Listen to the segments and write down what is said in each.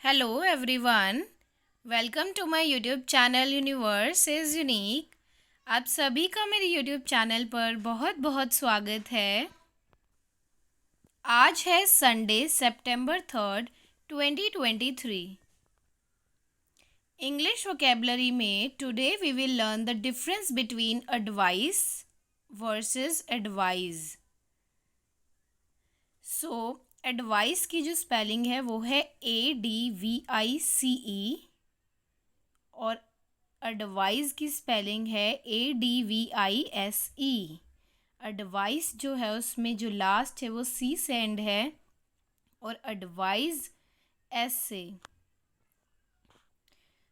Hello everyone, welcome to my YouTube channel universe is unique. आप सभी का मेरे यूट्यूब चैनल पर बहुत बहुत स्वागत है। आज है संडे September 3, 2023। इंग्लिश वोकेबलरी में today we will learn the difference between advice versus advise. So advice की जो स्पेलिंग है वो है ADVICE और एडवाइस की स्पेलिंग है ADVISE। एडवाइस जो है उसमें जो लास्ट है वो सी से एंड है और एडवाइस एस से।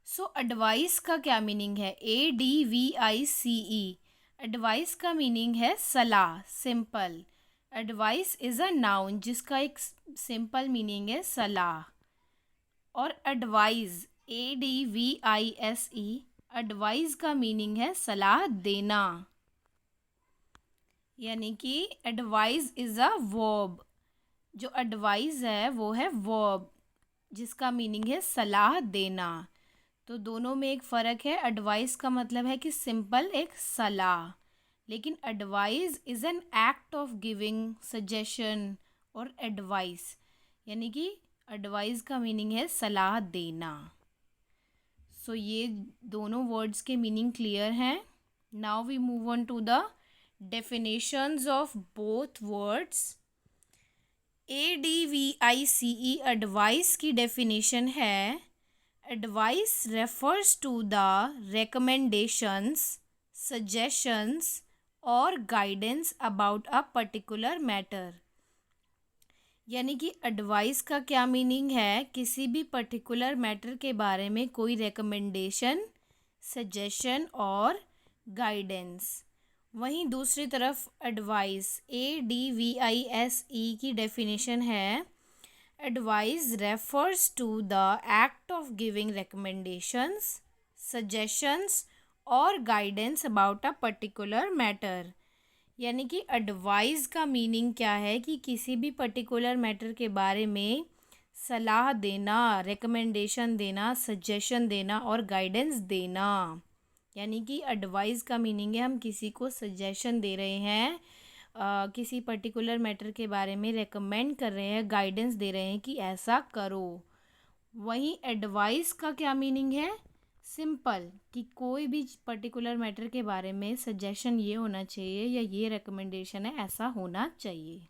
सो एडवाइस का क्या मीनिंग है? ADVICE। एडवाइस का मीनिंग है सलाह, simple. Advice is a noun जिसका एक सिंपल मीनिंग है सलाह। और एडवाइस ADVISE, एडवाइस का मीनिंग है सलाह देना, यानी कि एडवाइस इज़ अ वर्ब। जो एडवाइस है वो है वर्ब जिसका मीनिंग है सलाह देना। तो दोनों में एक फ़र्क है। एडवाइस का मतलब है कि सिंपल एक सलाह, लेकिन advice is an act of giving suggestion और एडवाइस, यानी कि एडवाइस का मीनिंग है सलाह देना। सो ये दोनों वर्ड्स के मीनिंग क्लियर हैं। Now we move on to the definitions of both words. ADVICE advice की डेफिनेशन है advice refers to the recommendations, suggestions और guidance about a particular matter. यानी कि एडवाइस का क्या मीनिंग है? किसी भी पर्टिकुलर मैटर के बारे में कोई रिकमेंडेशन, सजेशन और गाइडेंस। वहीं दूसरी तरफ एडवाइस ADVISE की डेफिनेशन है advice refers to the act of giving recommendations, suggestions और guidance about a particular matter. यानी कि एडवाइस का मीनिंग क्या है कि किसी भी पर्टिकुलर मैटर के बारे में सलाह देना, रिकमेंडेशन देना, सजेशन देना और गाइडेंस देना। यानी कि एडवाइस का मीनिंग है हम किसी को सजेशन दे रहे हैं, किसी पर्टिकुलर मैटर के बारे में रेकमेंड कर रहे हैं, गाइडेंस दे रहे हैं कि ऐसा करो। वहीं एडवाइस का क्या मीनिंग है? सिंपल, कि कोई भी पर्टिकुलर मैटर के बारे में सजेशन ये होना चाहिए या ये रिकमेंडेशन है ऐसा होना चाहिए।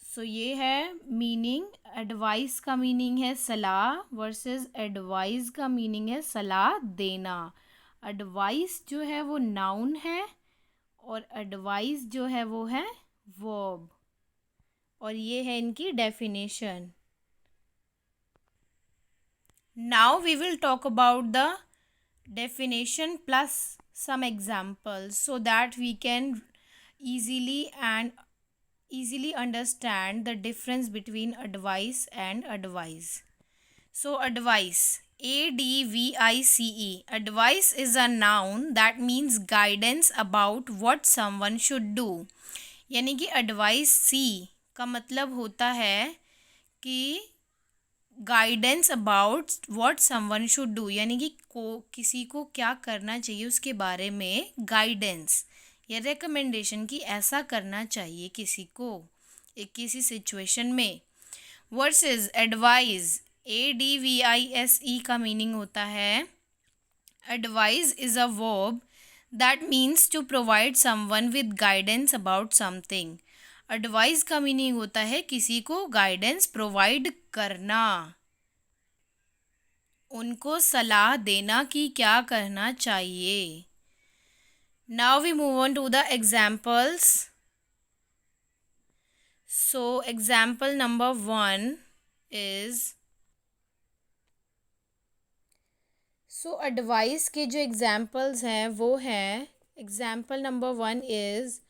सो ये है मीनिंग। एडवाइस का मीनिंग है सलाह वर्सेस एडवाइस का मीनिंग है सलाह देना। एडवाइस जो है वो नाउन है और एडवाइस जो है वो है वर्ब। और ये है इनकी definition. Now we will talk about the definition plus some examples so that we can easily and easily understand the difference between advice and advise. So advice, ADVICE, advice is a noun that means guidance about what someone should do। यानी कि advice C का मतलब होता है कि guidance about what someone should do, यानी कि किसी को क्या करना चाहिए उसके बारे में गाइडेंस या रिकमेंडेशन कि ऐसा करना चाहिए किसी को एक किसी सिचुएशन में। वर्सेस एडवाइस, ADVISE का मीनिंग होता है advise is a verb that means to provide someone with guidance about something. Advise का मीनिंग होता है किसी को गाइडेंस प्रोवाइड करना, उनको सलाह देना कि क्या करना चाहिए। Now we move on to the examples. So example number 1 is, so advice के जो एग्जाम्पल्स हैं वो हैं, example number 1 is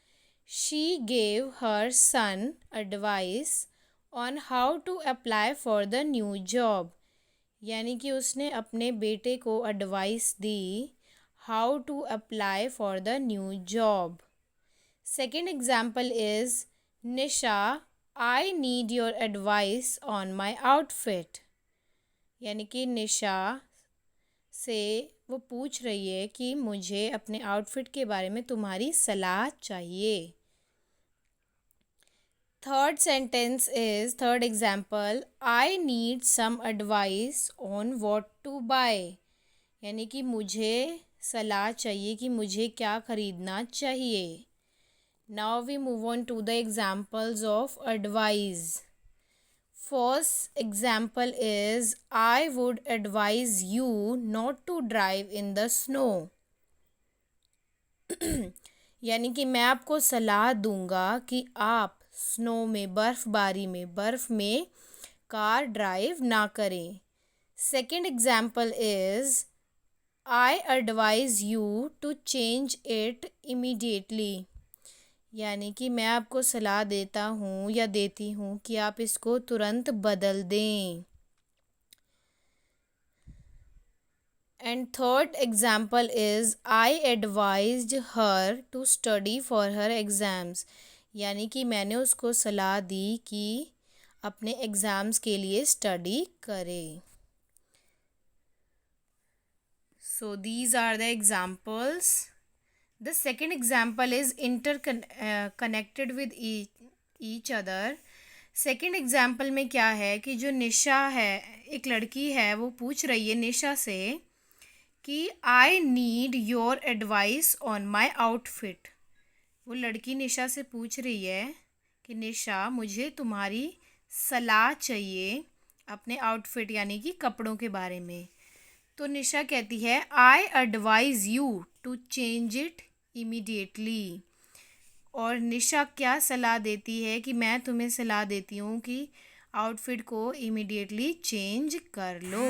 she gave her son advice on how to apply for the new job. यानी कि उसने अपने बेटे को एडवाइस दी how to apply for the new job. Second example is Nisha I need your advice on my outfit. यानी कि निशा से वो पूछ रही है कि मुझे अपने आउटफिट के बारे में तुम्हारी सलाह चाहिए। Third example, I need some advice on what to buy. यानी कि मुझे सलाह चाहिए कि मुझे क्या खरीदना चाहिए। Now we move on to the examples of advise. First example is, I would advise you not to drive in the snow. यानी कि मैं आपको सलाह दूंगा कि आप स्नो में, बर्फबारी में, बर्फ में कार ड्राइव ना करें। Second example is, I advise you to change it immediately. यानी कि मैं आपको सलाह देता हूँ या देती हूँ कि आप इसको तुरंत बदल दें। And third example is, I advised her to study for her exams. यानी कि मैंने उसको सलाह दी कि अपने एग्ज़ाम्स के लिए स्टडी करे। So these are the examples. The second example is connected with each other. Second example में क्या है कि जो निशा है, एक लड़की है, वो पूछ रही है निशा से कि आई need your advice on my outfit. वो लड़की निशा से पूछ रही है कि निशा, मुझे तुम्हारी सलाह चाहिए अपने आउटफिट यानी कि कपड़ों के बारे में। तो निशा कहती है, I advise you to change it immediately. और निशा क्या सलाह देती है कि मैं तुम्हें सलाह देती हूँ कि आउटफिट को इमीडिएटली चेंज कर लो।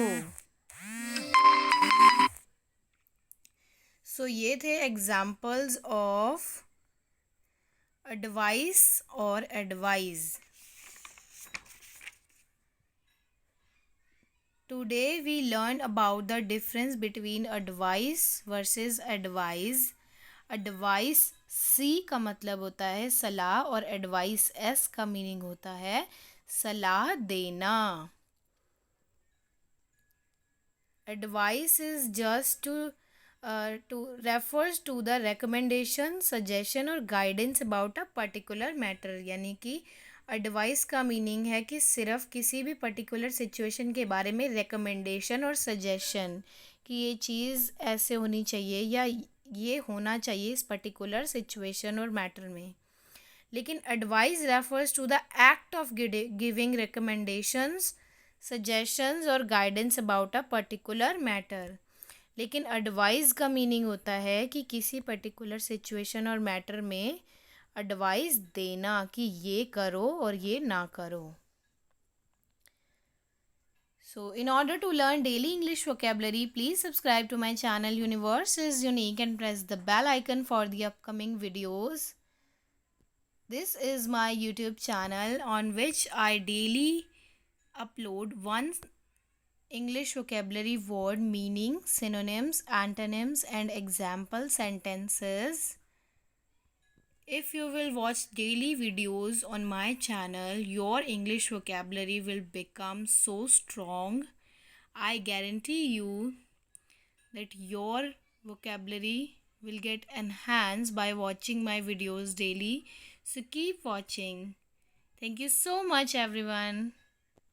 सो ये थे एग्जाम्पल्स ऑफ एडवाइस और advise. Today we learned about the difference between advice versus advise. Advice C का मतलब होता है सलाह और advice S का मीनिंग होता है सलाह देना। Advice is just to refers to the recommendation, suggestion और guidance about a particular matter। यानी कि एडवाइस का मीनिंग है कि सिर्फ किसी भी पर्टिकुलर सिचुएशन के बारे में रिकमेंडेशन और सजेशन कि ये चीज़ ऐसे होनी चाहिए या ये होना चाहिए इस पर्टिकुलर सिचुएशन और मैटर में। लेकिन advice refers to the act of giving recommendations, suggestions और guidance about a particular matter. लेकिन एडवाइस का मीनिंग होता है कि किसी पर्टिकुलर सिचुएशन और मैटर में एडवाइस देना कि ये करो और ये ना करो। So, in order to learn daily English vocabulary, please subscribe to my channel Universe is Unique and press the bell icon for the upcoming videos. This is my YouTube channel on which I daily upload one English vocabulary word, meaning, synonyms, antonyms and example sentences. If you will watch daily videos on my channel, your English vocabulary will become so strong. I guarantee you that your vocabulary will get enhanced by watching my videos daily. So keep watching. Thank you so much, everyone.